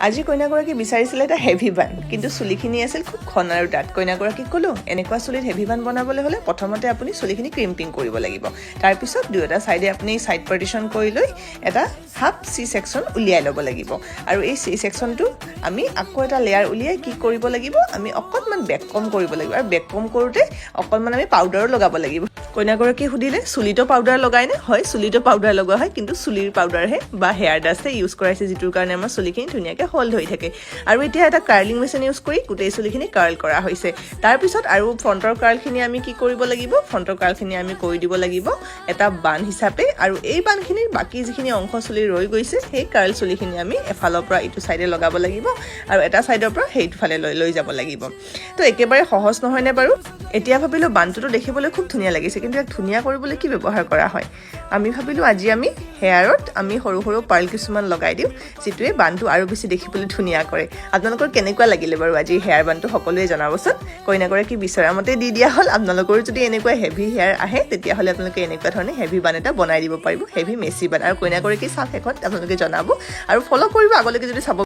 আজি কইনাগৰাকী বিচাৰিছিলে এটা হেভি বান, কিন্তু চুলিখিনি আছিল খুব ঘন আৰু ডাঠ। কইনাগৰাকীক ক'লো এনেকুৱা চুলিত হেভি বান বনাবলৈ হ'লে প্ৰথমতে আপুনি চুলিখিনি ক্ৰিম্পিং কৰিব লাগিব। তাৰপিছত দুয়োটা ছাইডে আপুনি ছাইড পাৰ্টিশ্যন কৰি লৈ এটা হাফ চি ছেকশ্যন উলিয়াই ল'ব লাগিব। আৰু এই চি ছেকশ্যনটো আমি আকৌ এটা লেয়াৰ উলিয়াই কি কৰিব লাগিব, আমি অকণমান বেক কম কৰিব লাগিব। আৰু বেক কম কৰোঁতে অকণমান আমি পাউডাৰো লগাব লাগিব। কইনাগৰাকীয়ে সুধিলে চুলিতো পাউডাৰ লগাই নে? হয়, চুলিতো পাউডাৰ লগোৱা হয়, কিন্তু চুলিৰ পাউডাৰহে বা হেয়াৰ ডাষ্টহে ইউজ কৰাইছে, যিটোৰ কাৰণে আমাৰ চুলিখিনি ধুনীয়াকৈ হ'ল্ড হৈ থাকে। আৰু এতিয়া এটা কাৰ্লিং মেচিন ইউজ কৰি গোটেই চুলিখিনি কাৰ্ল কৰা হৈছে। তাৰপিছত আৰু ফ্ৰণ্টৰ কাৰ্লখিনি আমি কি কৰিব লাগিব, ফ্ৰণ্টৰ কাৰ্লখিনি আমি কৰি দিব লাগিব এটা বান হিচাপে। আৰু এই বানখিনিৰ বাকী যিখিনি অংশ চুলি ৰৈ গৈছে, সেই কাৰ্ল চুলিখিনি আমি এফালৰ পৰা ইটো ছাইডে লগাব লাগিব আৰু এটা ছাইডৰ পৰা সেইটো ফালে লৈ যাব লাগিব। তো একেবাৰে সহজ নহয়নে বাৰু? এতিয়া ভাবিলোঁ বানটোতো দেখিবলৈ খুব ধুনীয়া লাগিছে, কিন্তু ইয়াক ধুনীয়া কৰিবলৈ কি ব্যৱহাৰ কৰা হয়? আমি ভাবিলোঁ আজি আমি হেয়াৰত আমি সৰু সৰু পাৰ্ল কিছুমান লগাই দিওঁ, যিটোৱে বানটো আৰু বেছি দেখিবলৈ ধুনীয়া কৰে। আপোনালোকৰ কেনেকুৱা লাগিলে বাৰু আজি হেয়াৰ বানটো সকলোৱে জনাবচোন। কইনাগৰাকী বিচৰা মতে দি দিয়া হ'ল। আপোনালোকৰো যদি এনেকুৱা হেভি হেয়াৰ আহে, তেতিয়াহ'লে আপোনালোকে এনেকুৱা ধৰণে হেভি বান এটা বনাই দিব পাৰিব, হেভি মেচি বান। আৰু কইনাগৰাকী চাওক শেষত আপোনালোকে জনাব আৰু ফ'ল' কৰিব আগলৈকে যদি চাব